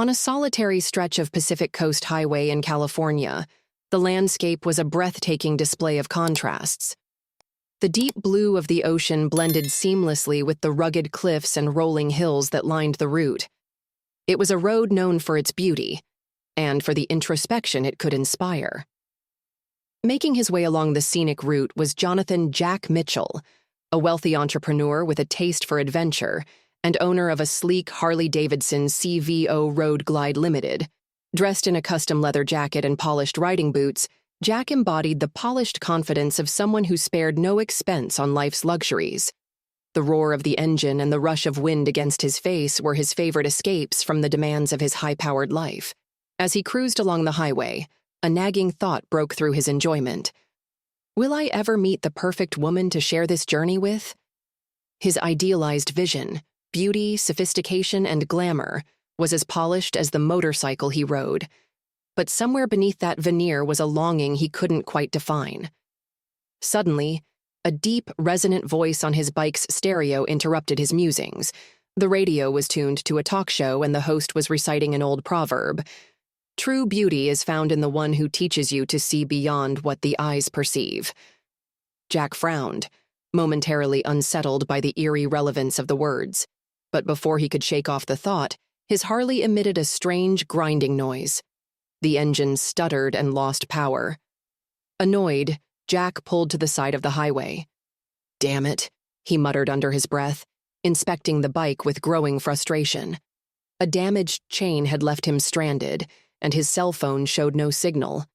On a solitary stretch of Pacific Coast Highway in California, the landscape was a breathtaking display of contrasts. The deep blue of the ocean blended seamlessly with the rugged cliffs and rolling hills that lined the route. It was a road known for its beauty, and for the introspection it could inspire. Making his way along the scenic route was Jonathan Jack Mitchell, a wealthy entrepreneur with a taste for adventure and owner of a sleek Harley-Davidson CVO Road Glide Limited. Dressed in a custom leather jacket and polished riding boots, Jack embodied the polished confidence of someone who spared no expense on life's luxuries. The roar of the engine and the rush of wind against his face were his favorite escapes from the demands of his high-powered life. As he cruised along the highway, a nagging thought broke through his enjoyment. Will I ever meet the perfect woman to share this journey with? His idealized vision, beauty, sophistication, and glamour, was as polished as the motorcycle he rode. But somewhere beneath that veneer was a longing he couldn't quite define. Suddenly, a deep, resonant voice on his bike's stereo interrupted his musings. The radio was tuned to a talk show and the host was reciting an old proverb. True beauty is found in the one who teaches you to see beyond what the eyes perceive. Jack frowned, momentarily unsettled by the eerie relevance of the words. But before he could shake off the thought, his Harley emitted a strange, grinding noise. The engine stuttered and lost power. Annoyed, Jack pulled to the side of the highway. "Damn it," he muttered under his breath, inspecting the bike with growing frustration. A damaged chain had left him stranded, and his cell phone showed no signal.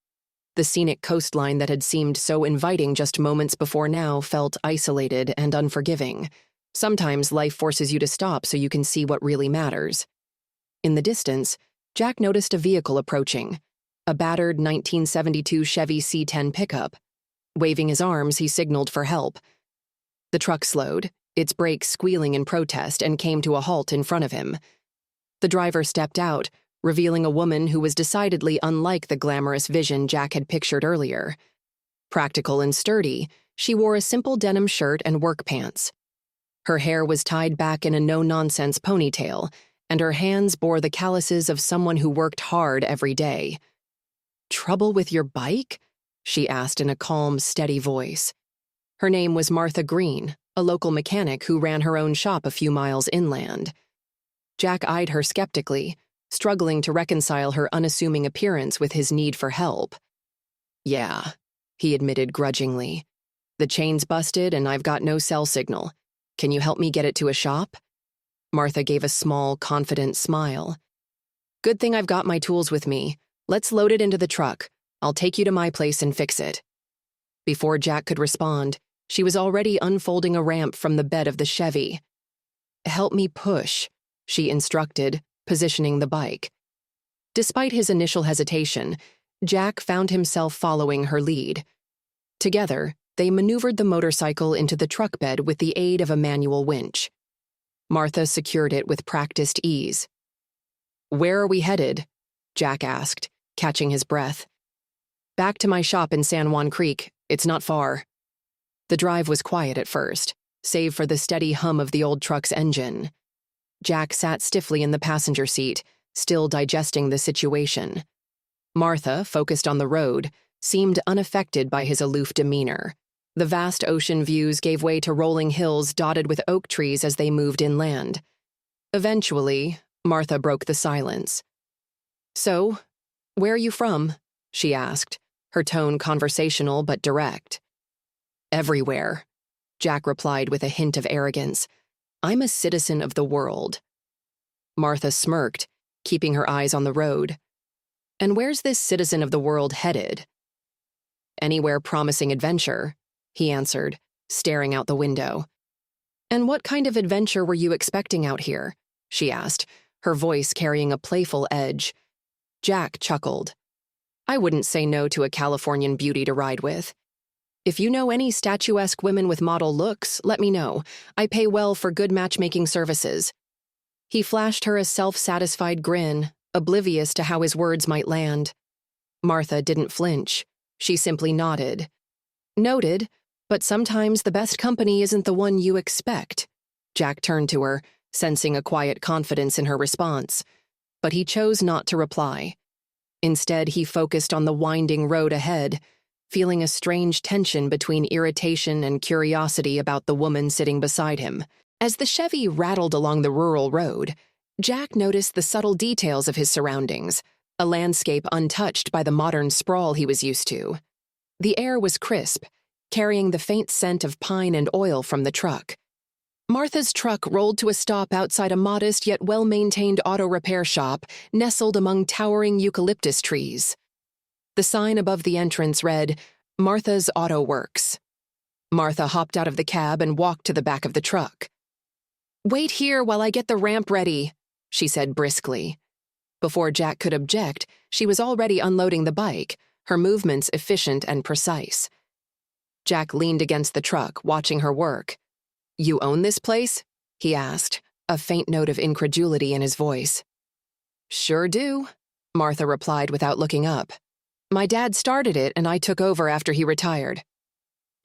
The scenic coastline that had seemed so inviting just moments before now felt isolated and unforgiving. Sometimes life forces you to stop so you can see what really matters. In the distance, Jack noticed a vehicle approaching, a battered 1972 Chevy C10 pickup. Waving his arms, he signaled for help. The truck slowed, its brakes squealing in protest, and came to a halt in front of him. The driver stepped out, revealing a woman who was decidedly unlike the glamorous vision Jack had pictured earlier. Practical and sturdy, she wore a simple denim shirt and work pants. Her hair was tied back in a no-nonsense ponytail, and her hands bore the calluses of someone who worked hard every day. "Trouble with your bike?" she asked in a calm, steady voice. Her name was Martha Green, a local mechanic who ran her own shop a few miles inland. Jack eyed her skeptically, struggling to reconcile her unassuming appearance with his need for help. "Yeah," he admitted grudgingly. "The chain's busted and I've got no cell signal. Can you help me get it to a shop?" Martha gave a small, confident smile. "Good thing I've got my tools with me. Let's load it into the truck. I'll take you to my place and fix it." Before Jack could respond, she was already unfolding a ramp from the bed of the Chevy. "Help me push," she instructed, positioning the bike. Despite his initial hesitation, Jack found himself following her lead. Together, they maneuvered the motorcycle into the truck bed with the aid of a manual winch. Martha secured it with practiced ease. "Where are we headed?" Jack asked, catching his breath. "Back to my shop in San Juan Creek. It's not far." The drive was quiet at first, save for the steady hum of the old truck's engine. Jack sat stiffly in the passenger seat, still digesting the situation. Martha, focused on the road, seemed unaffected by his aloof demeanor. The vast ocean views gave way to rolling hills dotted with oak trees as they moved inland. Eventually, Martha broke the silence. "So, where are you from?" she asked, her tone conversational but direct. "Everywhere," Jack replied with a hint of arrogance. "I'm a citizen of the world." Martha smirked, keeping her eyes on the road. "And where's this citizen of the world headed?" "Anywhere promising adventure," he answered, staring out the window. "And what kind of adventure were you expecting out here?" she asked, her voice carrying a playful edge. Jack chuckled. "I wouldn't say no to a Californian beauty to ride with. If you know any statuesque women with model looks, let me know. I pay well for good matchmaking services." He flashed her a self-satisfied grin, oblivious to how his words might land. Martha didn't flinch. She simply nodded. "Noted, but sometimes the best company isn't the one you expect." Jack turned to her, sensing a quiet confidence in her response. but he chose not to reply. Instead, he focused on the winding road ahead, feeling a strange tension between irritation and curiosity about the woman sitting beside him. As the Chevy rattled along the rural road, Jack noticed the subtle details of his surroundings, a landscape untouched by the modern sprawl he was used to. The air was crisp, carrying the faint scent of pine and oil from the truck. Martha's truck rolled to a stop outside a modest yet well-maintained auto repair shop nestled among towering eucalyptus trees. The sign above the entrance read, "Martha's Auto Works." Martha hopped out of the cab and walked to the back of the truck. "Wait here while I get the ramp ready," she said briskly. Before Jack could object, she was already unloading the bike, her movements efficient and precise. Jack leaned against the truck, watching her work. "You own this place?" he asked, a faint note of incredulity in his voice. "Sure do," Martha replied without looking up. "My dad started it and I took over after he retired."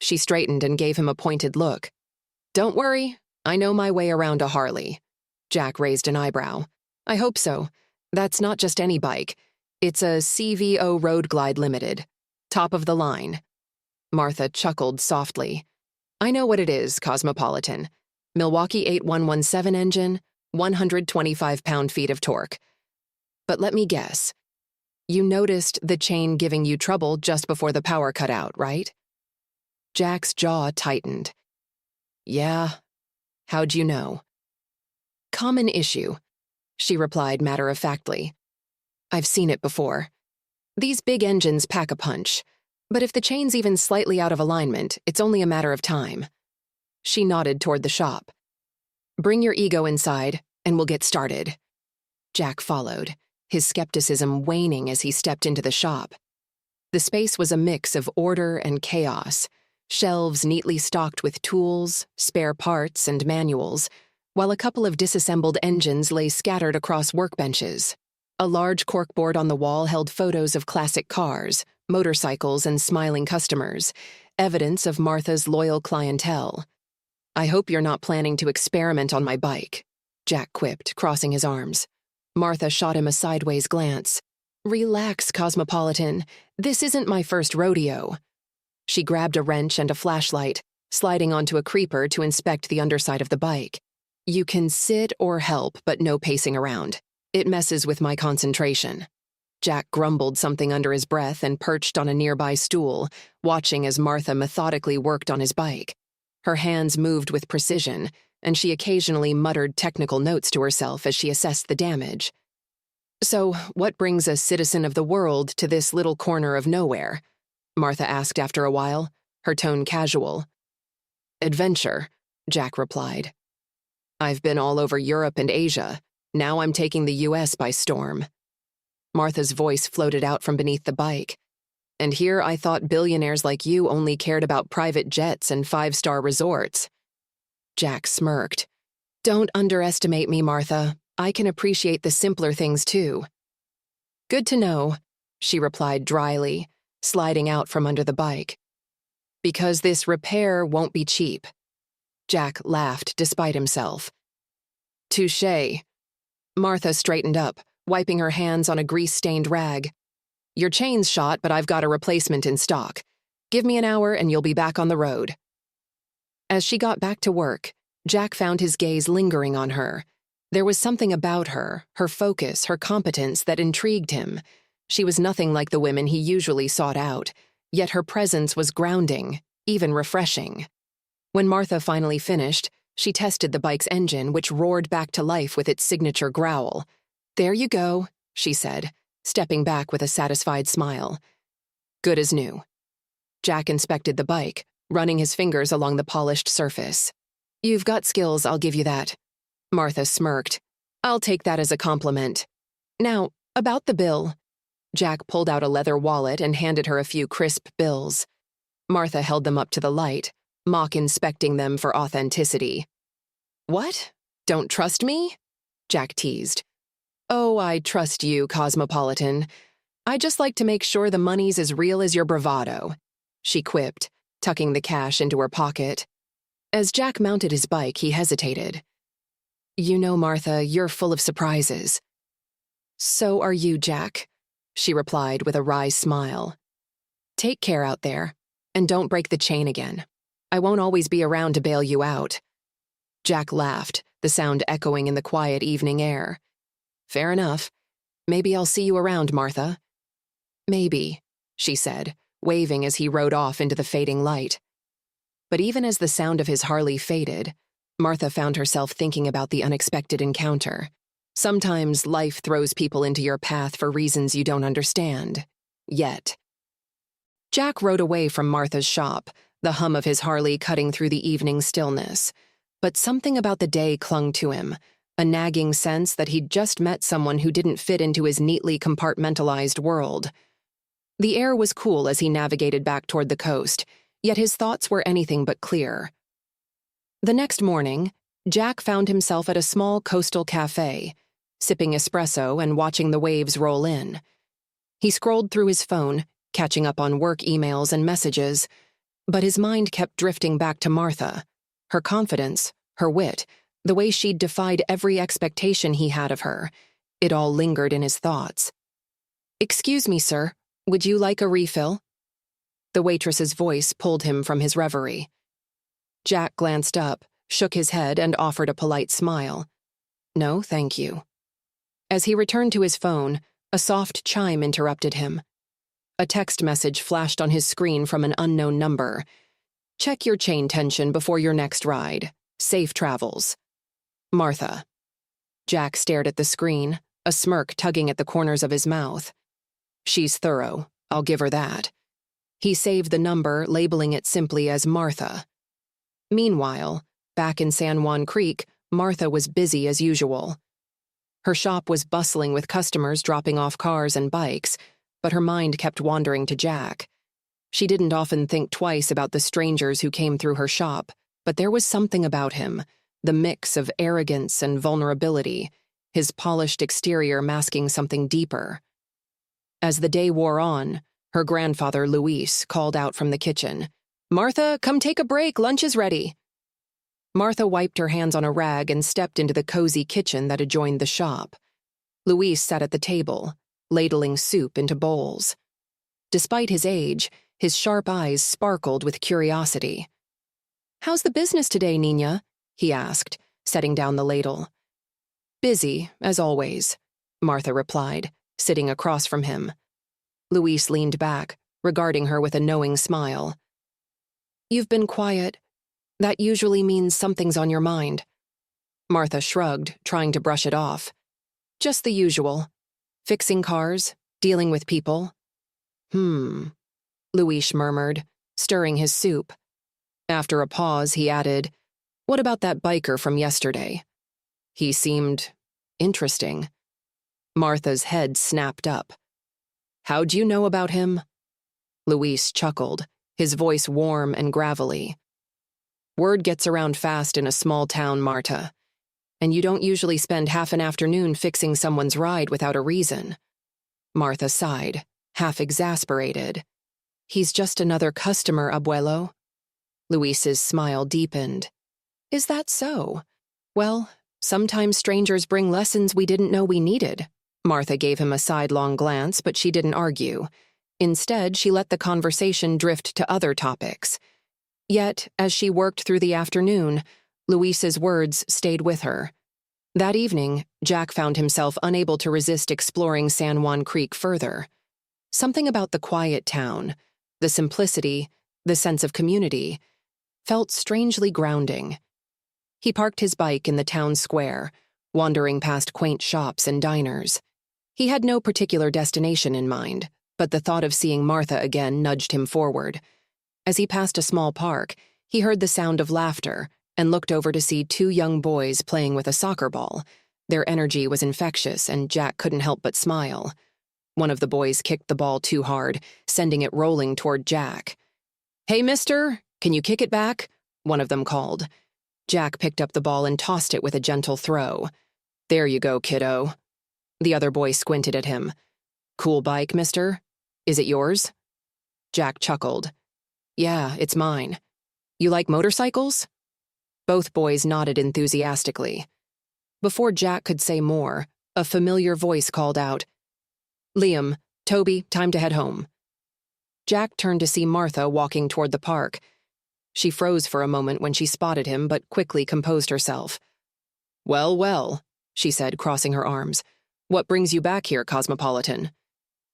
She straightened and gave him a pointed look. "Don't worry, I know my way around a Harley." Jack raised an eyebrow. "I hope so. That's not just any bike. It's a CVO Road Glide Limited. Top of the line." Martha chuckled softly. "I know what it is, Cosmopolitan. Milwaukee 8117 engine, 125 pound-feet of torque. But let me guess. You noticed the chain giving you trouble just before the power cut out, right?" Jack's jaw tightened. "Yeah. How'd you know?" "Common issue," she replied matter-of-factly. "I've seen it before. These big engines pack a punch, but if the chain's even slightly out of alignment, it's only a matter of time." She nodded toward the shop. "Bring your ego inside, and we'll get started." Jack followed, his skepticism waning as he stepped into the shop. The space was a mix of order and chaos, shelves neatly stocked with tools, spare parts, and manuals, while a couple of disassembled engines lay scattered across workbenches. A large corkboard on the wall held photos of classic cars, motorcycles, and smiling customers, evidence of Martha's loyal clientele. "I hope you're not planning to experiment on my bike," Jack quipped, crossing his arms. Martha shot him a sideways glance. "Relax, Cosmopolitan. This isn't my first rodeo." She grabbed a wrench and a flashlight, sliding onto a creeper to inspect the underside of the bike. "You can sit or help, but no pacing around. It messes with my concentration." Jack grumbled something under his breath and perched on a nearby stool, watching as Martha methodically worked on his bike. Her hands moved with precision, and she occasionally muttered technical notes to herself as she assessed the damage. "So, what brings a citizen of the world to this little corner of nowhere?" Martha asked after a while, her tone casual. "Adventure," Jack replied. "I've been all over Europe and Asia. Now I'm taking the US by storm." Martha's voice floated out from beneath the bike. "And here I thought billionaires like you only cared about private jets and five-star resorts." Jack smirked. "Don't underestimate me, Martha. I can appreciate the simpler things too." "Good to know," she replied dryly, sliding out from under the bike. "Because this repair won't be cheap." Jack laughed despite himself. "Touché." Martha straightened up, wiping her hands on a grease-stained rag. "Your chain's shot, but I've got a replacement in stock. Give me an hour and you'll be back on the road." As she got back to work, Jack found his gaze lingering on her. There was something about her, her focus, her competence that intrigued him. She was nothing like the women he usually sought out, yet her presence was grounding, even refreshing. When Martha finally finished, she tested the bike's engine, which roared back to life with its signature growl. "There you go," she said, stepping back with a satisfied smile. "Good as new." Jack inspected the bike, running his fingers along the polished surface. "You've got skills, I'll give you that." Martha smirked. "I'll take that as a compliment. Now, about the bill." Jack pulled out a leather wallet and handed her a few crisp bills. Martha held them up to the light, mock-inspecting them for authenticity. "What? Don't trust me?" Jack teased. "Oh, I trust you, Cosmopolitan. I just like to make sure the money's as real as your bravado," she quipped, tucking the cash into her pocket. As Jack mounted his bike, he hesitated. "You know, Martha, you're full of surprises." So are you, Jack, she replied with a wry smile. Take care out there, and don't break the chain again. I won't always be around to bail you out. Jack laughed, the sound echoing in the quiet evening air. Fair enough. Maybe I'll see you around, Martha. Maybe, she said, waving as he rode off into the fading light. But even as the sound of his Harley faded, Martha found herself thinking about the unexpected encounter. Sometimes life throws people into your path for reasons you don't understand. Yet. Jack rode away from Martha's shop, the hum of his Harley cutting through the evening stillness. But something about the day clung to him, a nagging sense that he'd just met someone who didn't fit into his neatly compartmentalized world. The air was cool as he navigated back toward the coast, yet his thoughts were anything but clear. The next morning, Jack found himself at a small coastal cafe, sipping espresso and watching the waves roll in. He scrolled through his phone, catching up on work emails and messages, but his mind kept drifting back to Martha. Her confidence, her wit, the way she'd defied every expectation he had of her, it all lingered in his thoughts. "Excuse me, sir, would you like a refill?" The waitress's voice pulled him from his reverie. Jack glanced up, shook his head, and offered a polite smile. "No, thank you." As he returned to his phone, a soft chime interrupted him. A text message flashed on his screen from an unknown number. "Check your chain tension before your next ride. Safe travels. Martha." Jack stared at the screen, a smirk tugging at the corners of his mouth. She's thorough, I'll give her that. He saved the number, labeling it simply as Martha. Meanwhile, back in San Juan Creek, Martha was busy as usual. Her shop was bustling with customers dropping off cars and bikes, but her mind kept wandering to Jack. She didn't often think twice about the strangers who came through her shop, but there was something about him, the mix of arrogance and vulnerability, his polished exterior masking something deeper. As the day wore on, her grandfather, Luis, called out from the kitchen, "Martha, come take a break, lunch is ready." Martha wiped her hands on a rag and stepped into the cozy kitchen that adjoined the shop. Luis sat at the table, ladling soup into bowls. Despite his age, his sharp eyes sparkled with curiosity. "How's the business today, Nina?" he asked, setting down the ladle. "Busy, as always," Martha replied, sitting across from him. Luis leaned back, regarding her with a knowing smile. "You've been quiet. That usually means something's on your mind." Martha shrugged, trying to brush it off. "Just the usual. Fixing cars, dealing with people." Luis murmured, stirring his soup. After a pause, he added, "What about that biker from yesterday? He seemed interesting." Martha's head snapped up. "How'd you know about him?" Luis chuckled, his voice warm and gravelly. "Word gets around fast in a small town, Marta. And you don't usually spend half an afternoon fixing someone's ride without a reason." Martha sighed, half exasperated. "He's just another customer, abuelo." Luis's smile deepened. "Is that so? Well, sometimes strangers bring lessons we didn't know we needed." Martha gave him a sidelong glance, but she didn't argue. Instead, she let the conversation drift to other topics. Yet, as she worked through the afternoon, Luis's words stayed with her. That evening, Jack found himself unable to resist exploring San Juan Creek further. Something about the quiet town, the simplicity, the sense of community, felt strangely grounding. He parked his bike in the town square, wandering past quaint shops and diners. He had no particular destination in mind, but the thought of seeing Martha again nudged him forward. As he passed a small park, he heard the sound of laughter and looked over to see two young boys playing with a soccer ball. Their energy was infectious, and Jack couldn't help but smile. One of the boys kicked the ball too hard, sending it rolling toward Jack. "Hey, mister, can you kick it back?" one of them called. Jack picked up the ball and tossed it with a gentle throw. "There you go, kiddo." The other boy squinted at him. "Cool bike, mister? Is it yours?" Jack chuckled. "Yeah, it's mine. You like motorcycles?" Both boys nodded enthusiastically. Before Jack could say more, A familiar voice called out, "Liam, Toby, time to head home." Jack turned to see Martha walking toward the park. She froze for a moment when she spotted him, but quickly composed herself. "Well, well," she said, crossing her arms. "What brings you back here, Cosmopolitan?"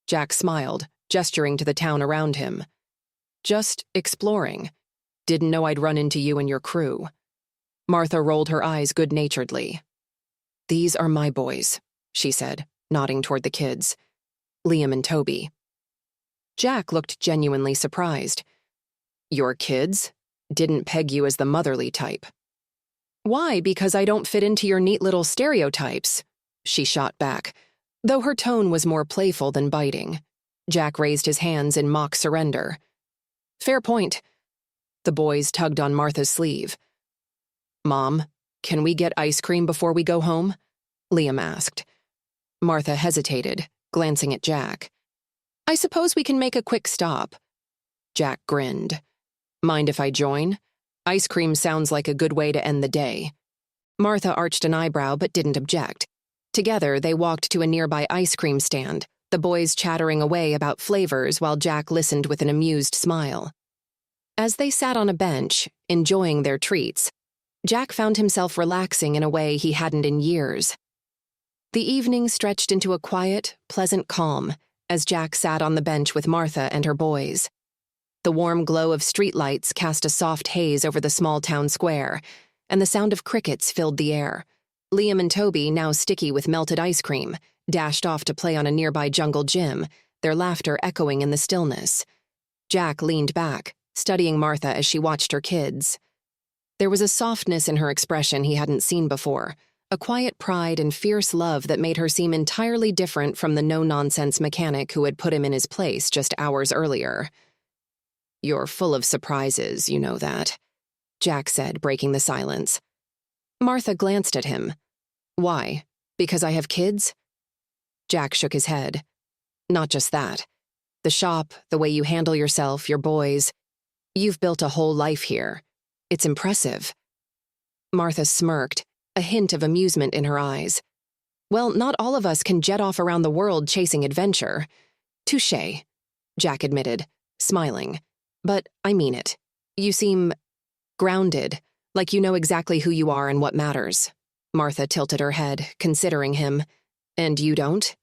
Jack smiled, gesturing to the town around him. "Just exploring. Didn't know I'd run into you and your crew." Martha rolled her eyes good-naturedly. "These are my boys," she said, nodding toward the kids. "Liam and Toby." Jack looked genuinely surprised. "Your kids? Didn't peg you as the motherly type." "Why, because I don't fit into your neat little stereotypes," she shot back, though her tone was more playful than biting. Jack raised his hands in mock surrender. "Fair point." The boys tugged on Martha's sleeve. "Mom, can we get ice cream before we go home?" Liam asked. Martha hesitated, glancing at Jack. "I suppose we can make a quick stop." Jack grinned. "Mind if I join? Ice cream sounds like a good way to end the day." Martha arched an eyebrow but didn't object. Together, they walked to a nearby ice cream stand, the boys chattering away about flavors while Jack listened with an amused smile. As they sat on a bench, enjoying their treats, Jack found himself relaxing in a way he hadn't in years. The evening stretched into a quiet, pleasant calm as Jack sat on the bench with Martha and her boys. The warm glow of streetlights cast a soft haze over the small town square, and the sound of crickets filled the air. Liam and Toby, now sticky with melted ice cream, dashed off to play on a nearby jungle gym, their laughter echoing in the stillness. Jack leaned back, studying Martha as she watched her kids. There was a softness in her expression he hadn't seen before, a quiet pride and fierce love that made her seem entirely different from the no-nonsense mechanic who had put him in his place just hours earlier. "You're full of surprises, you know that," Jack said, breaking the silence. Martha glanced at him. "Why? Because I have kids?" Jack shook his head. "Not just that. The shop, the way you handle yourself, your boys. You've built a whole life here. It's impressive." Martha smirked, a hint of amusement in her eyes. "Well, not all of us can jet off around the world chasing adventure." "Touché," Jack admitted, smiling. "But I mean it. You seem grounded, like you know exactly who you are and what matters." Martha tilted her head, considering him. "And you don't?"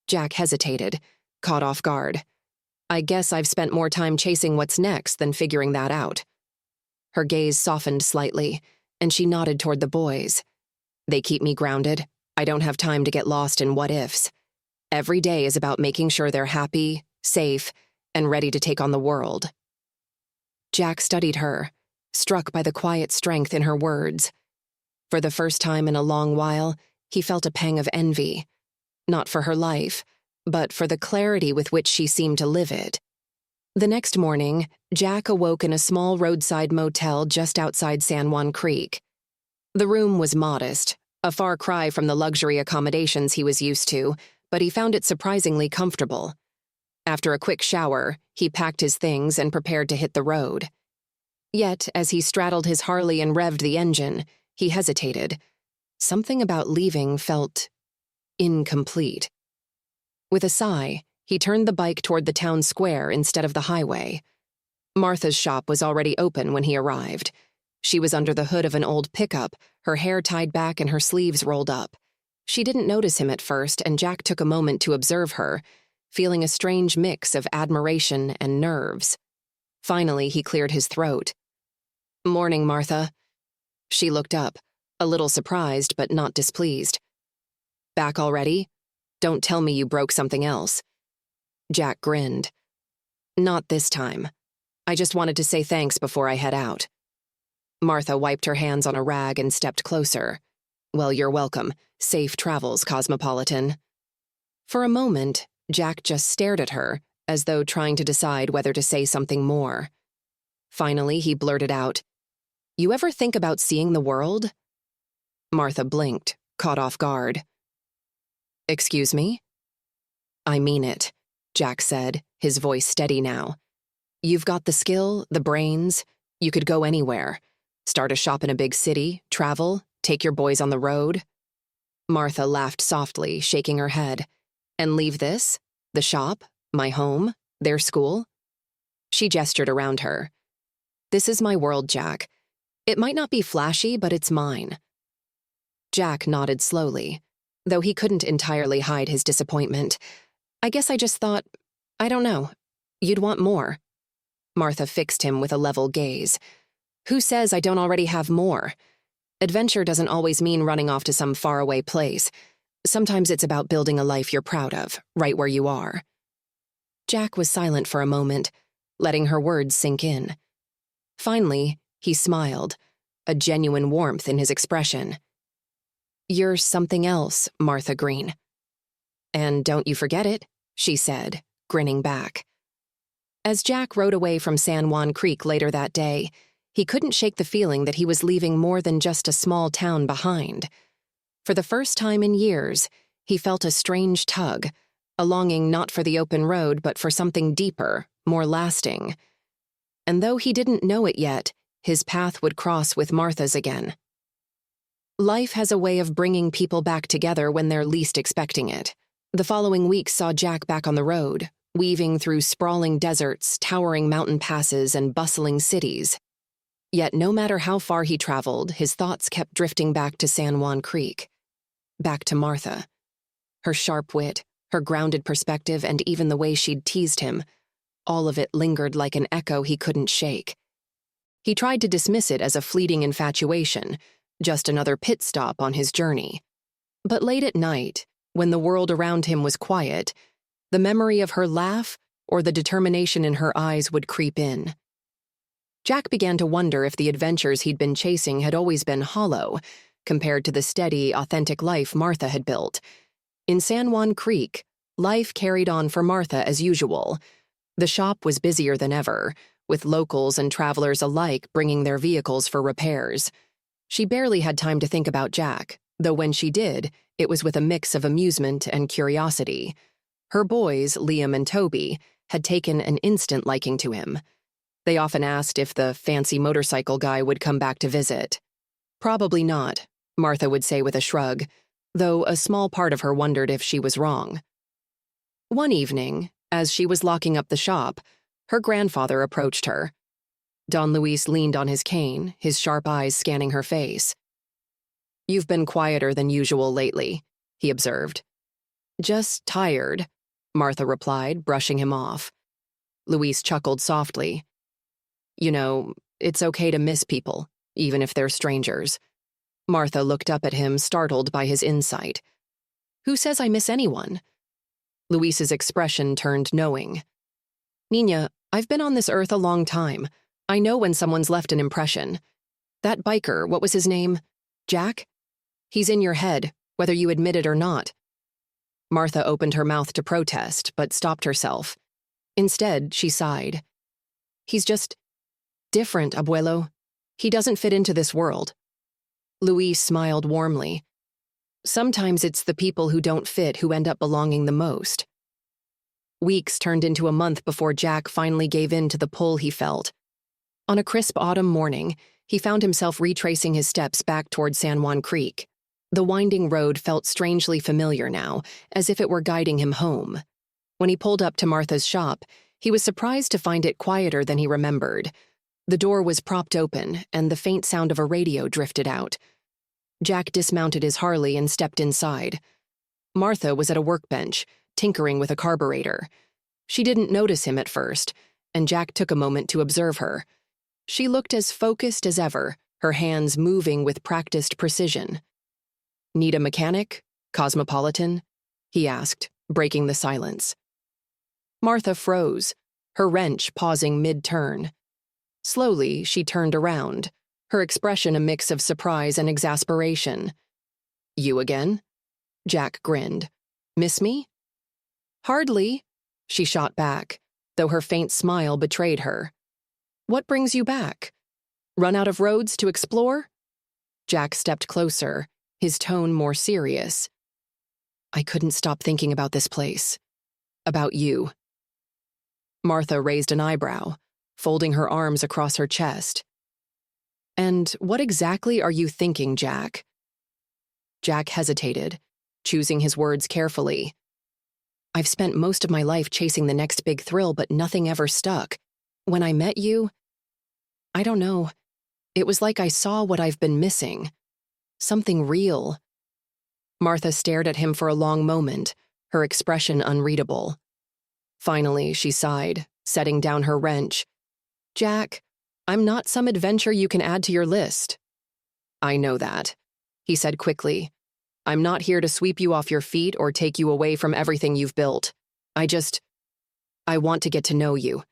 Jack hesitated, caught off guard. "I guess I've spent more time chasing what's next than figuring that out." Her gaze softened slightly, and she nodded toward the boys. "They keep me grounded. I don't have time to get lost in what-ifs. Every day is about making sure they're happy, safe, and ready to take on the world." Jack studied her, struck by the quiet strength in her words. For the first time in a long while, he felt a pang of envy, not for her life, but for the clarity with which she seemed to live it. The next morning, Jack awoke in a small roadside motel just outside San Juan Creek. The room was modest, a far cry from the luxury accommodations he was used to, but he found it surprisingly comfortable. After a quick shower, he packed his things and prepared to hit the road. Yet, as he straddled his Harley and revved the engine, he hesitated. Something about leaving felt incomplete. With a sigh, he turned the bike toward the town square instead of the highway. Martha's shop was already open when he arrived. She was under the hood of an old pickup, her hair tied back and her sleeves rolled up. She didn't notice him at first, and Jack took a moment to observe her, feeling a strange mix of admiration and nerves. Finally, he cleared his throat. "Morning, Martha." She looked up, a little surprised but not displeased. "Back already? Don't tell me you broke something else." Jack grinned. "Not this time. I just wanted to say thanks before I head out." Martha wiped her hands on a rag and stepped closer. "Well, you're welcome. Safe travels, Cosmopolitan." For a moment, Jack just stared at her, as though trying to decide whether to say something more. Finally, he blurted out, "You ever think about seeing the world?" Martha blinked, caught off guard. "Excuse me?" "I mean it," Jack said, his voice steady now. "You've got the skill, the brains. You could go anywhere. Start a shop in a big city, travel, take your boys on the road." Martha laughed softly, shaking her head. And leave this? The shop? My home? Their school? She gestured around her. This is my world, Jack. It might not be flashy, but it's mine. Jack nodded slowly, though he couldn't entirely hide his disappointment. I guess I just thought, I don't know, you'd want more. Martha fixed him with a level gaze. Who says I don't already have more? Adventure doesn't always mean running off to some faraway place. Sometimes it's about building a life you're proud of, right where you are. Jack was silent for a moment, letting her words sink in. Finally, he smiled, a genuine warmth in his expression. You're something else, Martha Green. And don't you forget it, she said, grinning back. As Jack rode away from San Juan Creek later that day, he couldn't shake the feeling that he was leaving more than just a small town behind. For the first time in years, he felt a strange tug, a longing not for the open road but for something deeper, more lasting. And though he didn't know it yet, his path would cross with Martha's again. Life has a way of bringing people back together when they're least expecting it. The following week saw Jack back on the road, weaving through sprawling deserts, towering mountain passes, and bustling cities. Yet no matter how far he traveled, his thoughts kept drifting back to San Juan Creek. Back to Martha. Her sharp wit, her grounded perspective, and even the way she'd teased him, all of it lingered like an echo he couldn't shake. He tried to dismiss it as a fleeting infatuation, just another pit stop on his journey. But late at night, when the world around him was quiet, the memory of her laugh or the determination in her eyes would creep in. Jack began to wonder if the adventures he'd been chasing had always been hollow, compared to the steady, authentic life Martha had built. In San Juan Creek, life carried on for Martha as usual. The shop was busier than ever, with locals and travelers alike bringing their vehicles for repairs. She barely had time to think about Jack, though when she did, it was with a mix of amusement and curiosity. Her boys, Liam and Toby, had taken an instant liking to him. They often asked if the fancy motorcycle guy would come back to visit. Probably not, Martha would say with a shrug, though a small part of her wondered if she was wrong. One evening, as she was locking up the shop, her grandfather approached her. Don Luis leaned on his cane, his sharp eyes scanning her face. You've been quieter than usual lately, he observed. Just tired, Martha replied, brushing him off. Luis chuckled softly. You know, it's okay to miss people, even if they're strangers. Martha looked up at him, startled by his insight. Who says I miss anyone? Luis's expression turned knowing. Nina, I've been on this earth a long time. I know when someone's left an impression. That biker, what was his name? Jack? He's in your head, whether you admit it or not. Martha opened her mouth to protest, but stopped herself. Instead, she sighed. He's just different, abuelo. He doesn't fit into this world. Luis smiled warmly. Sometimes it's the people who don't fit who end up belonging the most. Weeks turned into a month before Jack finally gave in to the pull he felt. On a crisp autumn morning, he found himself retracing his steps back toward San Juan Creek. The winding road felt strangely familiar now, as if it were guiding him home. When he pulled up to Martha's shop, he was surprised to find it quieter than he remembered. The door was propped open, and the faint sound of a radio drifted out. Jack dismounted his Harley and stepped inside. Martha was at a workbench, tinkering with a carburetor. She didn't notice him at first, and Jack took a moment to observe her. She looked as focused as ever, her hands moving with practiced precision. Need a mechanic? Cosmopolitan? He asked, breaking the silence. Martha froze, her wrench pausing mid-turn. Slowly, she turned around, her expression a mix of surprise and exasperation. You again? Jack grinned. Miss me? Hardly, she shot back, though her faint smile betrayed her. What brings you back? Run out of roads to explore? Jack stepped closer, his tone more serious. I couldn't stop thinking about this place. About you. Martha raised an eyebrow, folding her arms across her chest. And what exactly are you thinking, Jack? Jack hesitated, choosing his words carefully. I've spent most of my life chasing the next big thrill, but nothing ever stuck. When I met you, I don't know, it was like I saw what I've been missing. Something real. Martha stared at him for a long moment, her expression unreadable. Finally, she sighed, setting down her wrench. Jack, I'm not some adventure you can add to your list. I know that, he said quickly. I'm not here to sweep you off your feet or take you away from everything you've built. I want to get to know you.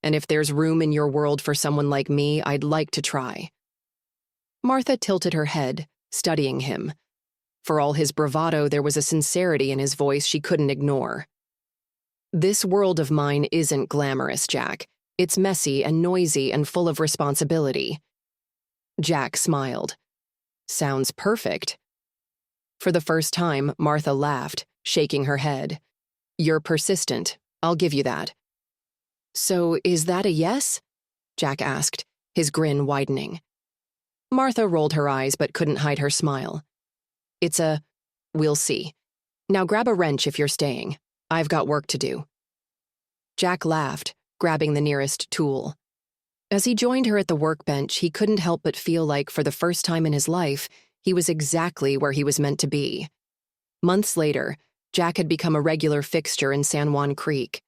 And if there's room in your world for someone like me, I'd like to try. Martha tilted her head, studying him. For all his bravado, there was a sincerity in his voice she couldn't ignore. This world of mine isn't glamorous, Jack. It's messy and noisy and full of responsibility. Jack smiled. Sounds perfect. For the first time, Martha laughed, shaking her head. You're persistent. I'll give you that. So, is that a yes? Jack asked, his grin widening. Martha rolled her eyes but couldn't hide her smile. It's a, we'll see. Now grab a wrench if you're staying. I've got work to do. Jack laughed, grabbing the nearest tool. As he joined her at the workbench, he couldn't help but feel like, for the first time in his life, he was exactly where he was meant to be. Months later, Jack had become a regular fixture in San Juan Creek.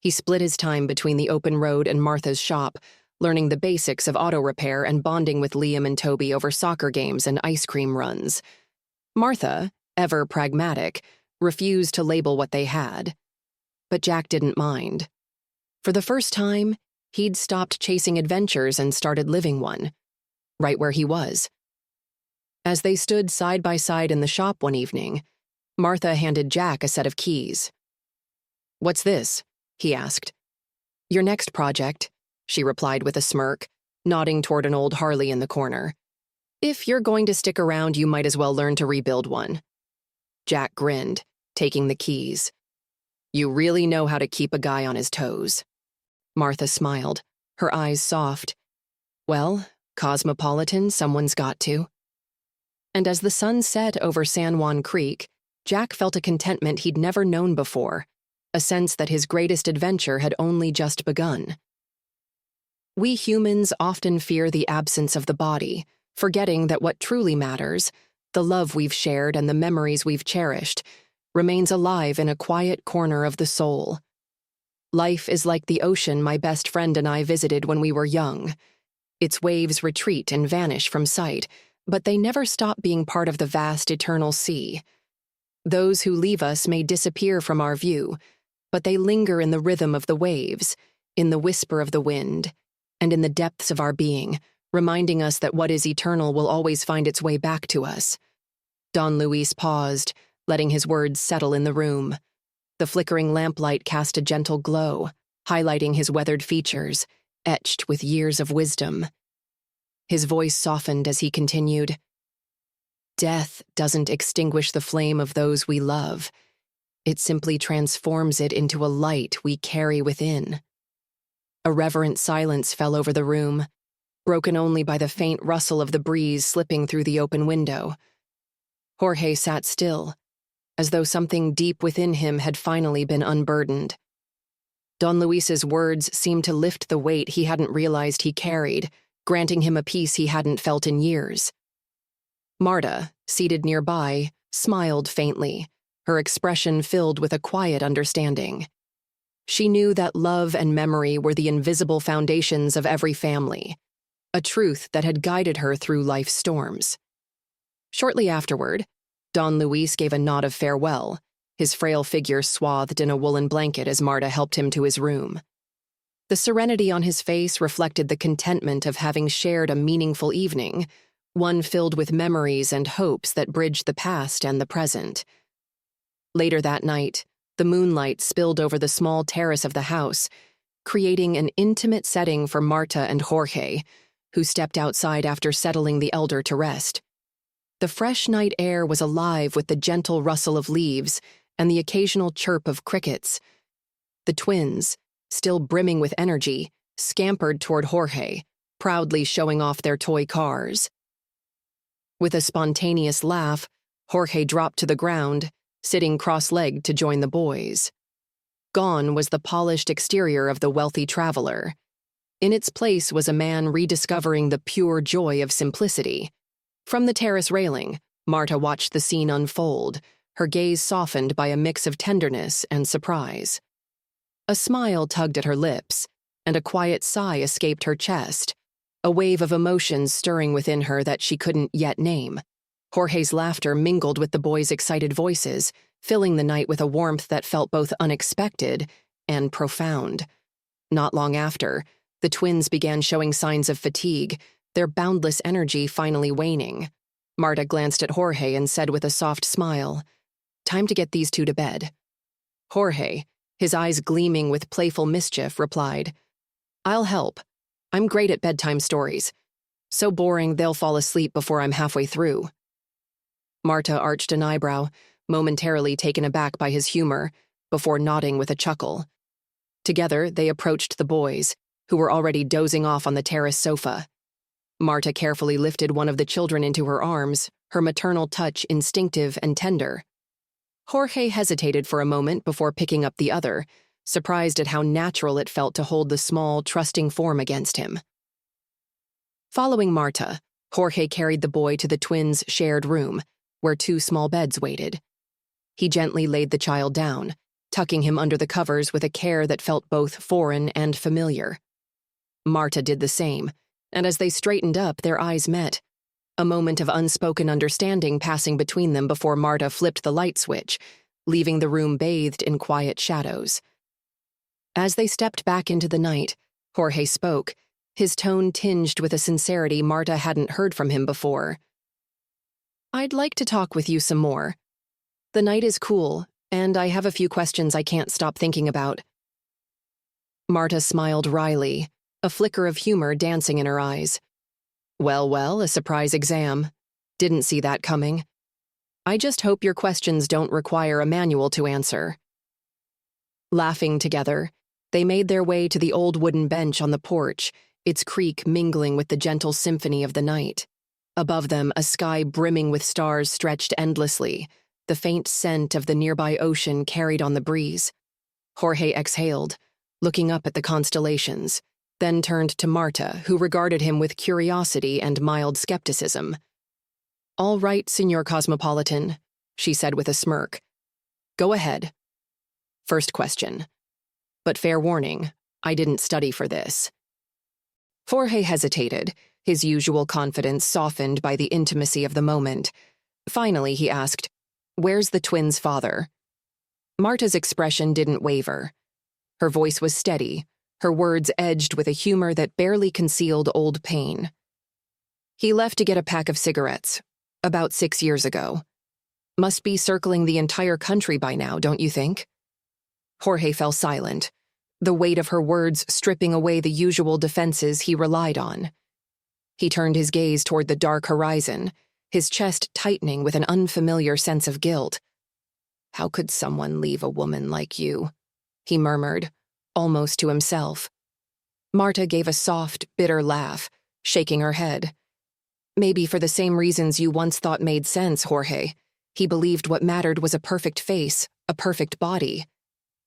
He split his time between the open road and Martha's shop, learning the basics of auto repair and bonding with Liam and Toby over soccer games and ice cream runs. Martha, ever pragmatic, refused to label what they had. But Jack didn't mind. For the first time, he'd stopped chasing adventures and started living one, right where he was. As they stood side by side in the shop one evening, Martha handed Jack a set of keys. What's this? He asked. Your next project, she replied with a smirk, nodding toward an old Harley in the corner. If you're going to stick around, you might as well learn to rebuild one. Jack grinned, taking the keys. You really know how to keep a guy on his toes. Martha smiled, her eyes soft. Well, cosmopolitan, someone's got to. And as the sun set over San Juan Creek, Jack felt a contentment he'd never known before, a sense that his greatest adventure had only just begun. We humans often fear the absence of the body, forgetting that what truly matters, the love we've shared and the memories we've cherished, remains alive in a quiet corner of the soul. Life is like the ocean my best friend and I visited when we were young. Its waves retreat and vanish from sight, but they never stop being part of the vast eternal sea. Those who leave us may disappear from our view, but they linger in the rhythm of the waves, in the whisper of the wind, and in the depths of our being, reminding us that what is eternal will always find its way back to us. Don Luis paused, letting his words settle in the room. The flickering lamplight cast a gentle glow, highlighting his weathered features, etched with years of wisdom. His voice softened as he continued. Death doesn't extinguish the flame of those we love. It simply transforms it into a light we carry within. A reverent silence fell over the room, broken only by the faint rustle of the breeze slipping through the open window. Jorge sat still, as though something deep within him had finally been unburdened. Don Luis's words seemed to lift the weight he hadn't realized he carried, granting him a peace he hadn't felt in years. Marta, seated nearby, smiled faintly, her expression filled with a quiet understanding. She knew that love and memory were the invisible foundations of every family, a truth that had guided her through life's storms. Shortly afterward, Don Luis gave a nod of farewell, his frail figure swathed in a woolen blanket as Marta helped him to his room. The serenity on his face reflected the contentment of having shared a meaningful evening, one filled with memories and hopes that bridged the past and the present. Later that night, the moonlight spilled over the small terrace of the house, creating an intimate setting for Marta and Jorge, who stepped outside after settling the elder to rest. The fresh night air was alive with the gentle rustle of leaves and the occasional chirp of crickets. The twins, still brimming with energy, scampered toward Jorge, proudly showing off their toy cars. With a spontaneous laugh, Jorge dropped to the ground, sitting cross-legged to join the boys. Gone was the polished exterior of the wealthy traveler. In its place was a man rediscovering the pure joy of simplicity. From the terrace railing, Marta watched the scene unfold, her gaze softened by a mix of tenderness and surprise. A smile tugged at her lips, and a quiet sigh escaped her chest, a wave of emotions stirring within her that she couldn't yet name. Jorge's laughter mingled with the boys' excited voices, filling the night with a warmth that felt both unexpected and profound. Not long after, the twins began showing signs of fatigue, their boundless energy finally waning. Marta glanced at Jorge and said with a soft smile, "Time to get these two to bed." Jorge, his eyes gleaming with playful mischief, replied, "I'll help. I'm great at bedtime stories. So boring they'll fall asleep before I'm halfway through." Marta arched an eyebrow, momentarily taken aback by his humor, before nodding with a chuckle. Together, they approached the boys, who were already dozing off on the terrace sofa. Marta carefully lifted one of the children into her arms, her maternal touch instinctive and tender. Jorge hesitated for a moment before picking up the other, surprised at how natural it felt to hold the small, trusting form against him. Following Marta, Jorge carried the boy to the twins' shared room, where two small beds waited. He gently laid the child down, tucking him under the covers with a care that felt both foreign and familiar. Marta did the same, and as they straightened up, their eyes met, a moment of unspoken understanding passing between them before Marta flipped the light switch, leaving the room bathed in quiet shadows. As they stepped back into the night, Jorge spoke, his tone tinged with a sincerity Marta hadn't heard from him before. "I'd like to talk with you some more. The night is cool, and I have a few questions I can't stop thinking about." Marta smiled wryly, a flicker of humor dancing in her eyes. Well, a surprise exam. Didn't see that coming. I just hope your questions don't require a manual to answer." Laughing together, they made their way to the old wooden bench on the porch, its creak mingling with the gentle symphony of the night. Above them, a sky brimming with stars stretched endlessly, the faint scent of the nearby ocean carried on the breeze. Jorge exhaled, looking up at the constellations, then turned to Marta, who regarded him with curiosity and mild skepticism. "All right, Señor Cosmopolitan," she said with a smirk. "Go ahead. First question. But fair warning, I didn't study for this." Jorge hesitated, his usual confidence softened by the intimacy of the moment. Finally, he asked, "Where's the twins' father?" Marta's expression didn't waver. Her voice was steady, her words edged with a humor that barely concealed old pain. "He left to get a pack of cigarettes, about 6 years ago. Must be circling the entire country by now, don't you think?" Jorge fell silent, the weight of her words stripping away the usual defenses he relied on. He turned his gaze toward the dark horizon, his chest tightening with an unfamiliar sense of guilt. "How could someone leave a woman like you?" he murmured, almost to himself. Marta gave a soft, bitter laugh, shaking her head. "Maybe for the same reasons you once thought made sense, Jorge. He believed what mattered was a perfect face, a perfect body.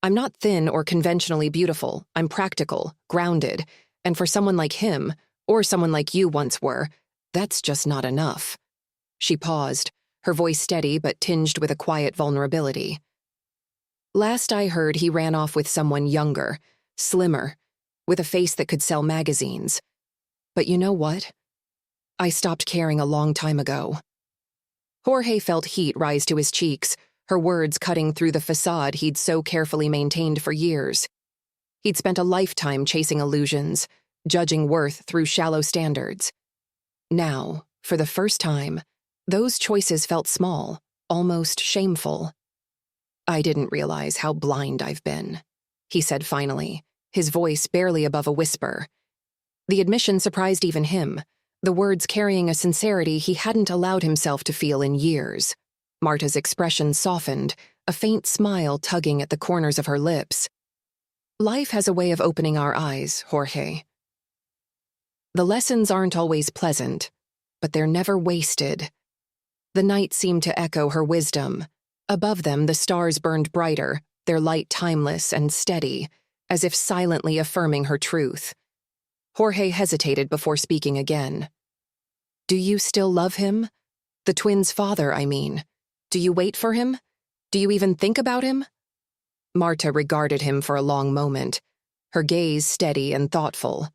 I'm not thin or conventionally beautiful. I'm practical, grounded, and for someone like him, or someone like you once were, that's just not enough." She paused, her voice steady but tinged with a quiet vulnerability. "Last I heard, he ran off with someone younger, slimmer, with a face that could sell magazines. But you know what? I stopped caring a long time ago." Jorge felt heat rise to his cheeks, her words cutting through the facade he'd so carefully maintained for years. He'd spent a lifetime chasing illusions, judging worth through shallow standards. Now, for the first time, those choices felt small, almost shameful. "I didn't realize how blind I've been," he said finally, his voice barely above a whisper. The admission surprised even him, the words carrying a sincerity he hadn't allowed himself to feel in years. Marta's expression softened, a faint smile tugging at the corners of her lips. "Life has a way of opening our eyes, Jorge. The lessons aren't always pleasant, but they're never wasted. The night seemed to echo her wisdom. Above them, the stars burned brighter, their light timeless and steady, as if silently affirming her truth. Jorge hesitated before speaking again. "Do you still love him? The twins' father, I mean. Do you wait for him? Do you even think about him?" Marta regarded him for a long moment, her gaze steady and thoughtful.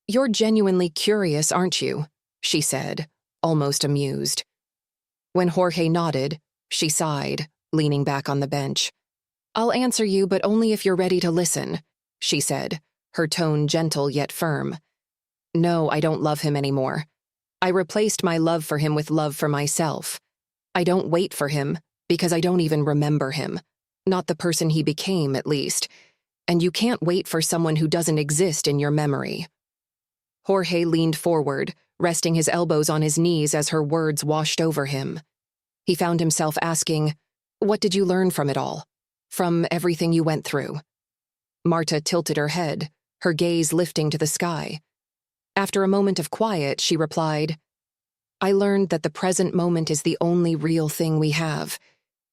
"You're genuinely curious, aren't you?" she said, almost amused. When Jorge nodded, she sighed, leaning back on the bench. "I'll answer you, but only if you're ready to listen," she said, her tone gentle yet firm. "No, I don't love him anymore. I replaced my love for him with love for myself. I don't wait for him, because I don't even remember him. Not the person he became, at least. And you can't wait for someone who doesn't exist in your memory." Jorge leaned forward, resting his elbows on his knees as her words washed over him. He found himself asking, "What did you learn from it all? From everything you went through?" Marta tilted her head, her gaze lifting to the sky. After a moment of quiet, she replied, "I learned that the present moment is the only real thing we have.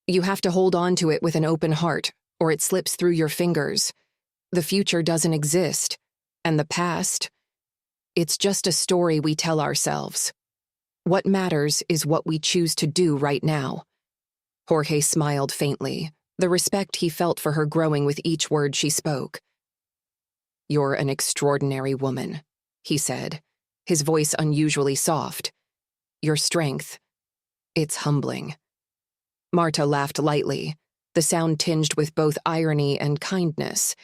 You have to hold on to it with an open heart, or it slips through your fingers. The future doesn't exist, and the past, it's just a story we tell ourselves. What matters is what we choose to do right now." Jorge smiled faintly, the respect he felt for her growing with each word she spoke. "You're an extraordinary woman," he said, his voice unusually soft. "Your strength, it's humbling." Marta laughed lightly, the sound tinged with both irony and kindness.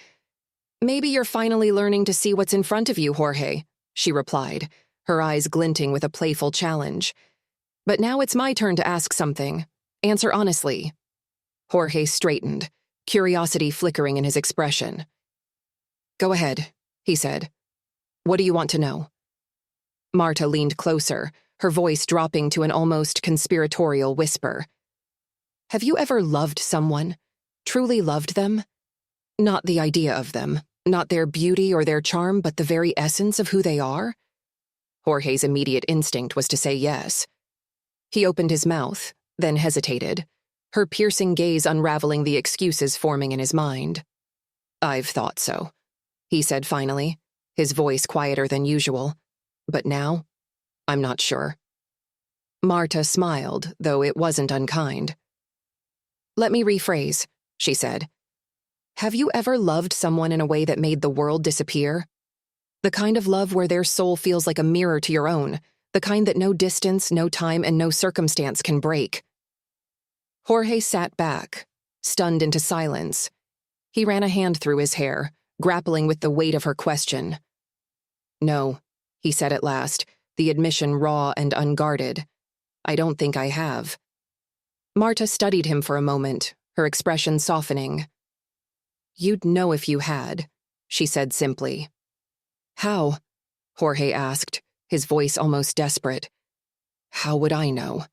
"Maybe you're finally learning to see what's in front of you, Jorge," she replied, her eyes glinting with a playful challenge. "But now it's my turn to ask something. Answer honestly." Jorge straightened, curiosity flickering in his expression. "Go ahead," he said. "What do you want to know?" Marta leaned closer, her voice dropping to an almost conspiratorial whisper. "Have you ever loved someone? Truly loved them? Not the idea of them, not their beauty or their charm, but the very essence of who they are?" Jorge's immediate instinct was to say yes. He opened his mouth, then hesitated, her piercing gaze unraveling the excuses forming in his mind. "I've thought so," he said finally, his voice quieter than usual. "But now, I'm not sure." Marta smiled, though it wasn't unkind. "Let me rephrase," she said. "Have you ever loved someone in a way that made the world disappear? The kind of love where their soul feels like a mirror to your own, the kind that no distance, no time, and no circumstance can break." Jorge sat back, stunned into silence. He ran a hand through his hair, grappling with the weight of her question. "No," he said at last, the admission raw and unguarded. "I don't think I have." Marta studied him for a moment, her expression softening. "You'd know if you had," she said simply. "How?" Jorge asked, his voice almost desperate. "How would I know?"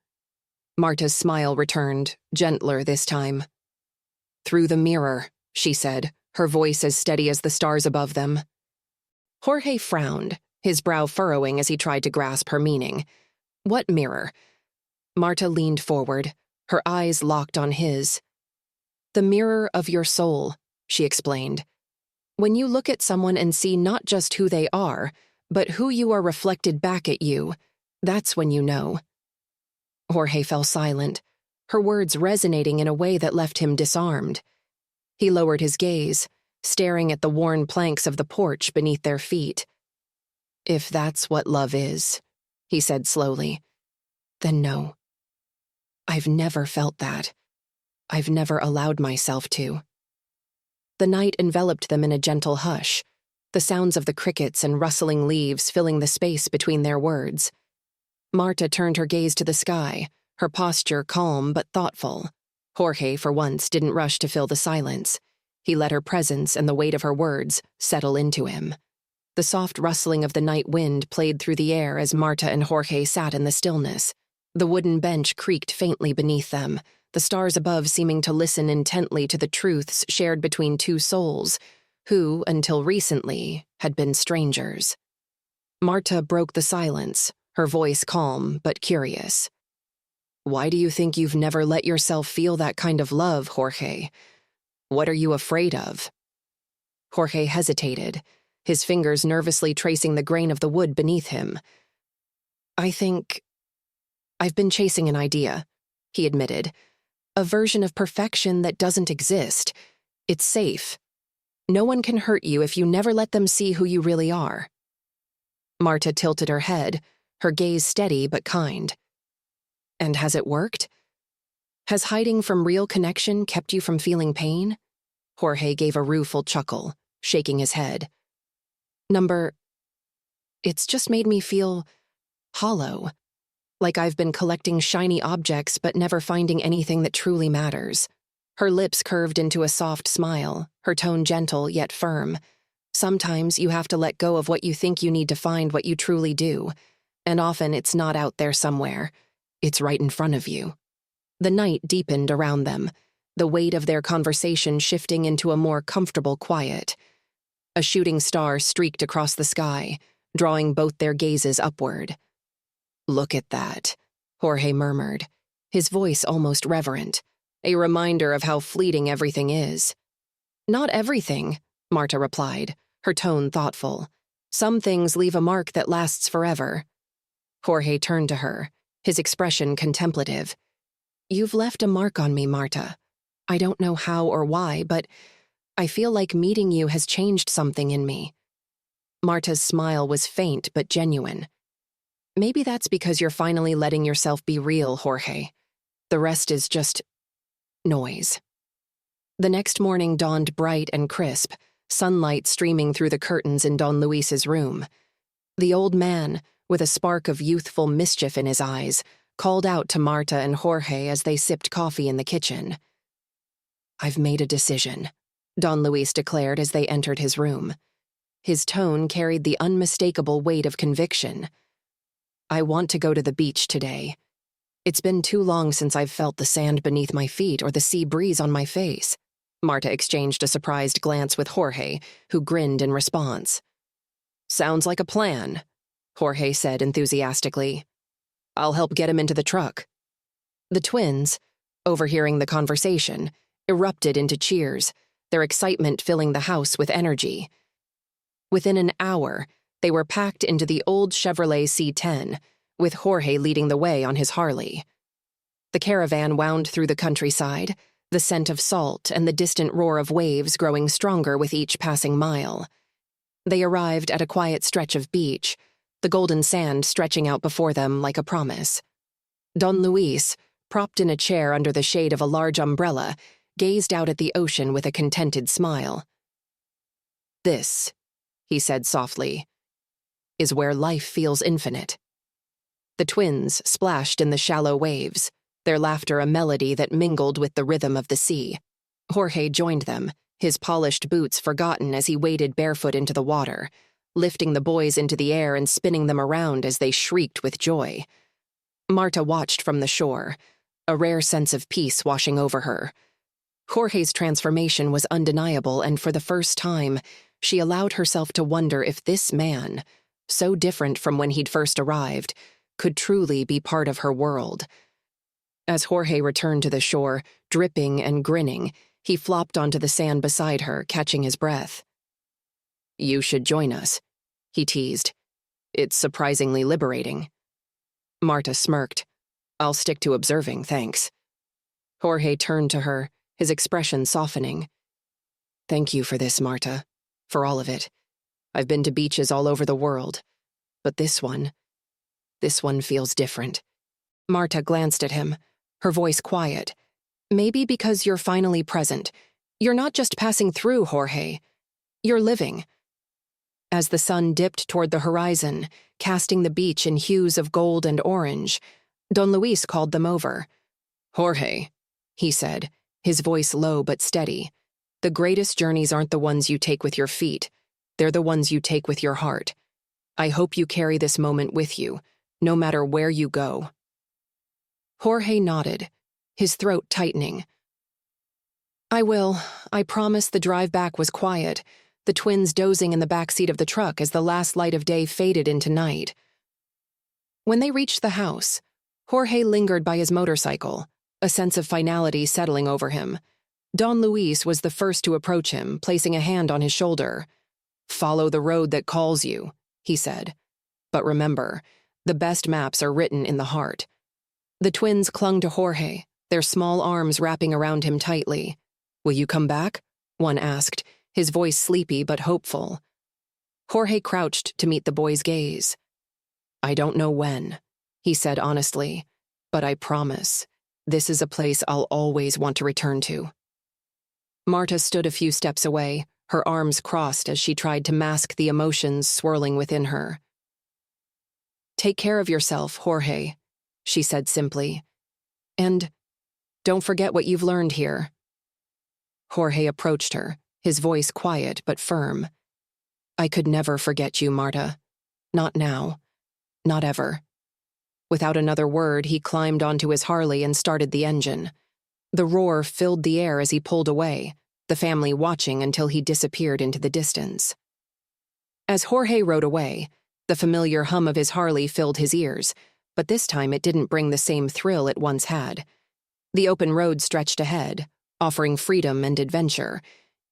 Marta's smile returned, gentler this time. "Through the mirror," she said, her voice as steady as the stars above them. Jorge frowned, his brow furrowing as he tried to grasp her meaning. "What mirror?" Marta leaned forward, her eyes locked on his. "The mirror of your soul," she explained. "When you look at someone and see not just who they are, but who you are reflected back at you, that's when you know." Jorge fell silent, her words resonating in a way that left him disarmed. He lowered his gaze, staring at the worn planks of the porch beneath their feet. "If that's what love is," he said slowly, "then no. I've never felt that. I've never allowed myself to." The night enveloped them in a gentle hush, the sounds of the crickets and rustling leaves filling the space between their words. Marta turned her gaze to the sky, her posture calm but thoughtful. Jorge, for once, didn't rush to fill the silence. He let her presence and the weight of her words settle into him. The soft rustling of the night wind played through the air as Marta and Jorge sat in the stillness. The wooden bench creaked faintly beneath them, the stars above seeming to listen intently to the truths shared between two souls, who, until recently, had been strangers. Marta broke the silence, her voice calm but curious. Why do you think you've never let yourself feel that kind of love, Jorge? What are you afraid of? Jorge hesitated, his fingers nervously tracing the grain of the wood beneath him. I think I've been chasing an idea, he admitted. A version of perfection that doesn't exist. It's safe. No one can hurt you if you never let them see who you really are. Marta tilted her head, her gaze steady but kind. And has it worked? Has hiding from real connection kept you from feeling pain? Jorge gave a rueful chuckle, shaking his head. It's just made me feel hollow, like I've been collecting shiny objects but never finding anything that truly matters. Her lips curved into a soft smile, her tone gentle yet firm. Sometimes you have to let go of what you think you need to find what you truly do, and often it's not out there somewhere. It's right in front of you. The night deepened around them, the weight of their conversation shifting into a more comfortable quiet. A shooting star streaked across the sky, drawing both their gazes upward. Look at that, Jorge murmured, his voice almost reverent, a reminder of how fleeting everything is. Not everything, Marta replied, her tone thoughtful. Some things leave a mark that lasts forever. Jorge turned to her, his expression contemplative. You've left a mark on me, Marta. I don't know how or why, but I feel like meeting you has changed something in me. Marta's smile was faint but genuine. Maybe that's because you're finally letting yourself be real, Jorge. The rest is just noise. The next morning dawned bright and crisp, sunlight streaming through the curtains in Don Luis's room. The old man, with a spark of youthful mischief in his eyes, called out to Marta and Jorge as they sipped coffee in the kitchen. I've made a decision, Don Luis declared as they entered his room. His tone carried the unmistakable weight of conviction. I want to go to the beach today. It's been too long since I've felt the sand beneath my feet or the sea breeze on my face. Marta exchanged a surprised glance with Jorge, who grinned in response. Sounds like a plan, Jorge said enthusiastically. I'll help get him into the truck. The twins, overhearing the conversation, erupted into cheers, their excitement filling the house with energy. Within an hour, they were packed into the old Chevrolet C10, with Jorge leading the way on his Harley. The caravan wound through the countryside, the scent of salt and the distant roar of waves growing stronger with each passing mile. They arrived at a quiet stretch of beach, the golden sand stretching out before them like a promise. Don Luis, propped in a chair under the shade of a large umbrella, gazed out at the ocean with a contented smile. This, he said softly, is where life feels infinite. The twins splashed in the shallow waves, their laughter a melody that mingled with the rhythm of the sea. Jorge joined them, his polished boots forgotten as he waded barefoot into the water, lifting the boys into the air and spinning them around as they shrieked with joy. Marta watched from the shore, a rare sense of peace washing over her. Jorge's transformation was undeniable, and for the first time, she allowed herself to wonder if this man, so different from when he'd first arrived, could truly be part of her world. As Jorge returned to the shore, dripping and grinning, he flopped onto the sand beside her, catching his breath. You should join us, he teased. It's surprisingly liberating. Marta smirked. I'll stick to observing, thanks. Jorge turned to her, his expression softening. Thank you for this, Marta. For all of it. I've been to beaches all over the world. But this one feels different. Marta glanced at him, her voice quiet. Maybe because you're finally present. You're not just passing through, Jorge. You're living. As the sun dipped toward the horizon, casting the beach in hues of gold and orange, Don Luis called them over. Jorge, he said, his voice low but steady. The greatest journeys aren't the ones you take with your feet. They're the ones you take with your heart. I hope you carry this moment with you, no matter where you go. Jorge nodded, his throat tightening. I will. I promise. The drive back was quiet, the twins dozing in the back seat of the truck as the last light of day faded into night. When they reached the house, Jorge lingered by his motorcycle, a sense of finality settling over him. Don Luis was the first to approach him, placing a hand on his shoulder. "Follow the road that calls you," he said. "But remember, the best maps are written in the heart." The twins clung to Jorge, their small arms wrapping around him tightly. "Will you come back?" one asked, his voice sleepy but hopeful. Jorge crouched to meet the boy's gaze. "I don't know when," he said honestly, "but I promise, this is a place I'll always want to return to." Marta stood a few steps away, her arms crossed as she tried to mask the emotions swirling within her. "Take care of yourself, Jorge," she said simply. "And don't forget what you've learned here." Jorge approached her, his voice quiet but firm. "I could never forget you, Marta. Not now. Not ever." Without another word, he climbed onto his Harley and started the engine. The roar filled the air as he pulled away, the family watching until he disappeared into the distance. As Jorge rode away, the familiar hum of his Harley filled his ears, but this time it didn't bring the same thrill it once had. The open road stretched ahead, offering freedom and adventure,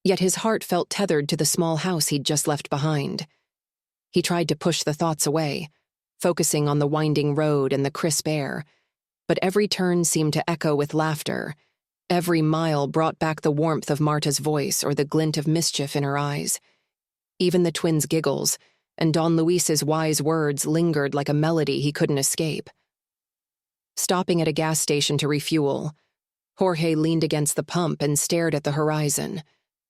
yet his heart felt tethered to the small house he'd just left behind. He tried to push the thoughts away, focusing on the winding road and the crisp air, but every turn seemed to echo with laughter. Every mile brought back the warmth of Marta's voice or the glint of mischief in her eyes. Even the twins' giggles and Don Luis's wise words lingered like a melody he couldn't escape. Stopping at a gas station to refuel, Jorge leaned against the pump and stared at the horizon.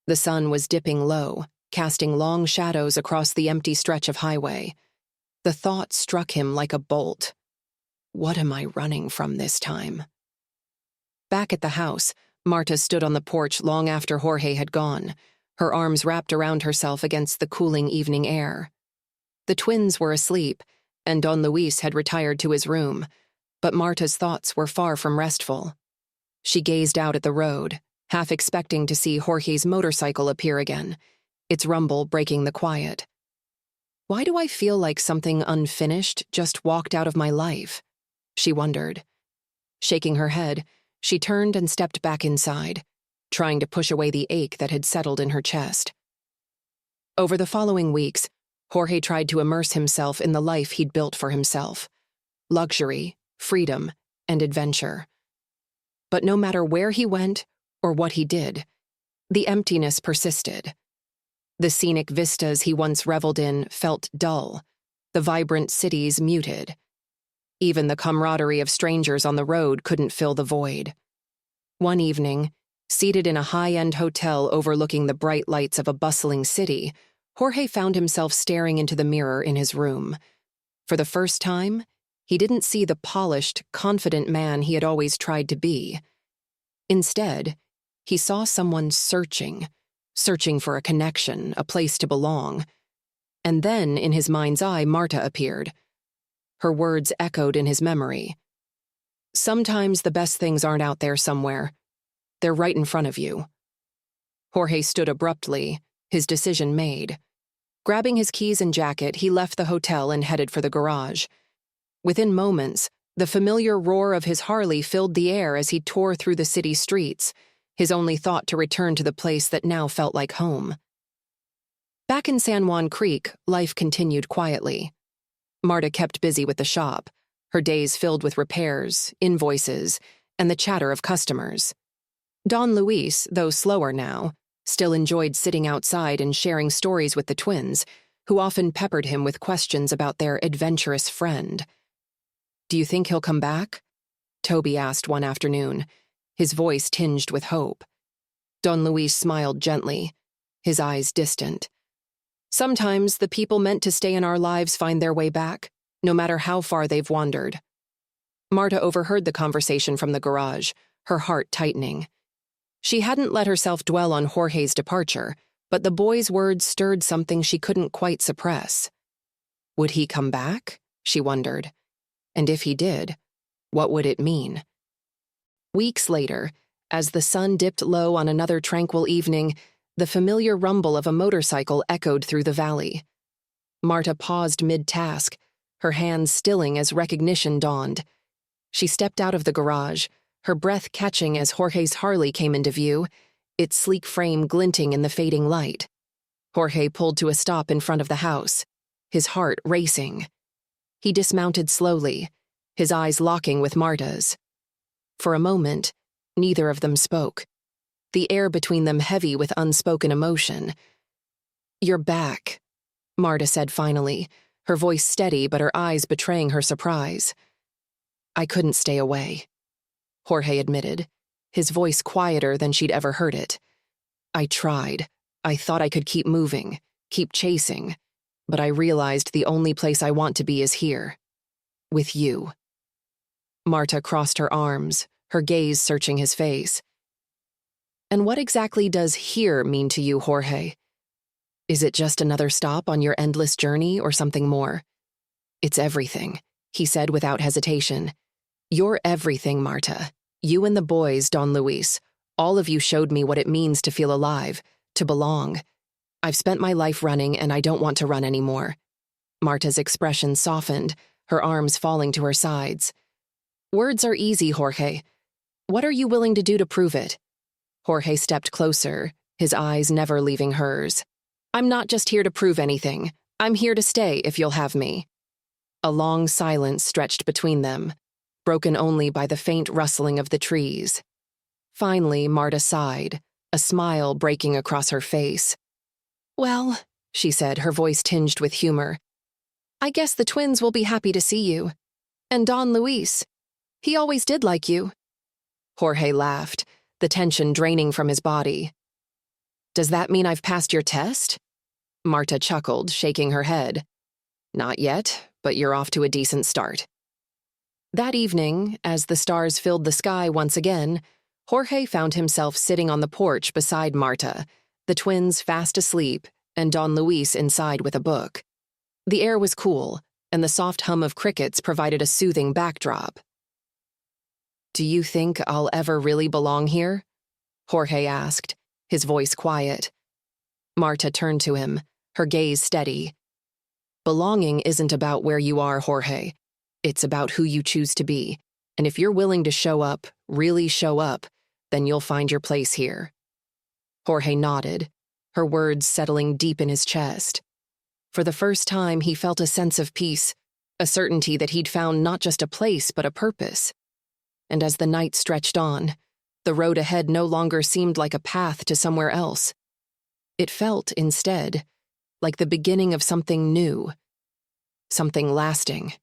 The sun was dipping low, casting long shadows across the empty stretch of highway. The thought struck him like a bolt. What am I running from this time? Back at the house, Marta stood on the porch long after Jorge had gone, her arms wrapped around herself against the cooling evening air. The twins were asleep, and Don Luis had retired to his room, but Marta's thoughts were far from restful. She gazed out at the road, half expecting to see Jorge's motorcycle appear again, its rumble breaking the quiet. Why do I feel like something unfinished just walked out of my life? She wondered. Shaking her head, she turned and stepped back inside, trying to push away the ache that had settled in her chest. Over the following weeks, Jorge tried to immerse himself in the life he'd built for himself. Luxury, freedom, and adventure. But no matter where he went or what he did, the emptiness persisted. The scenic vistas he once reveled in felt dull, the vibrant cities muted. Even the camaraderie of strangers on the road couldn't fill the void. One evening, seated in a high-end hotel overlooking the bright lights of a bustling city, Jorge found himself staring into the mirror in his room. For the first time, he didn't see the polished, confident man he had always tried to be. Instead, he saw someone searching for a connection, a place to belong. And then, in his mind's eye, Marta appeared. Her words echoed in his memory. "Sometimes the best things aren't out there somewhere. They're right in front of you." Jorge stood abruptly, his decision made. Grabbing his keys and jacket, he left the hotel and headed for the garage. Within moments, the familiar roar of his Harley filled the air as he tore through the city streets, his only thought to return to the place that now felt like home. Back in San Juan Creek, life continued quietly. Marta kept busy with the shop, her days filled with repairs, invoices, and the chatter of customers. Don Luis, though slower now, still enjoyed sitting outside and sharing stories with the twins, who often peppered him with questions about their adventurous friend. "Do you think he'll come back?" Toby asked one afternoon, his voice tinged with hope. Don Luis smiled gently, his eyes distant. "Sometimes the people meant to stay in our lives find their way back, no matter how far they've wandered." Marta overheard the conversation from the garage, her heart tightening. She hadn't let herself dwell on Jorge's departure, but the boy's words stirred something she couldn't quite suppress. Would he come back? She wondered. And if he did, what would it mean? Weeks later, as the sun dipped low on another tranquil evening, the familiar rumble of a motorcycle echoed through the valley. Marta paused mid-task, her hands stilling as recognition dawned. She stepped out of the garage, her breath catching as Jorge's Harley came into view, its sleek frame glinting in the fading light. Jorge pulled to a stop in front of the house, his heart racing. He dismounted slowly, his eyes locking with Marta's. For a moment, neither of them spoke, the air between them heavy with unspoken emotion. "You're back," Marta said finally, her voice steady but her eyes betraying her surprise. "I couldn't stay away," Jorge admitted, his voice quieter than she'd ever heard it. "I tried. I thought I could keep moving, keep chasing, but I realized the only place I want to be is here. With you." Marta crossed her arms, her gaze searching his face. "And what exactly does here mean to you, Jorge? Is it just another stop on your endless journey or something more?" "It's everything," he said without hesitation. "You're everything, Marta. You and the boys, Don Luis, all of you showed me what it means to feel alive, to belong. I've spent my life running and I don't want to run anymore." Marta's expression softened, her arms falling to her sides. "Words are easy, Jorge. What are you willing to do to prove it?" Jorge stepped closer, his eyes never leaving hers. "I'm not just here to prove anything. I'm here to stay if you'll have me." A long silence stretched between them, broken only by the faint rustling of the trees. Finally, Marta sighed, a smile breaking across her face. "Well," she said, her voice tinged with humor, "I guess the twins will be happy to see you. And Don Luis. He always did like you." Jorge laughed, the tension draining from his body. "Does that mean I've passed your test?" Marta chuckled, shaking her head. "Not yet, but you're off to a decent start." That evening, as the stars filled the sky once again, Jorge found himself sitting on the porch beside Marta, the twins fast asleep, and Don Luis inside with a book. The air was cool, and the soft hum of crickets provided a soothing backdrop. "Do you think I'll ever really belong here?" Jorge asked, his voice quiet. Marta turned to him, her gaze steady. "Belonging isn't about where you are, Jorge. It's about who you choose to be, and if you're willing to show up, really show up, then you'll find your place here." Jorge nodded, her words settling deep in his chest. For the first time, he felt a sense of peace, a certainty that he'd found not just a place but a purpose. And as the night stretched on, the road ahead no longer seemed like a path to somewhere else. It felt, instead, like the beginning of something new, something lasting.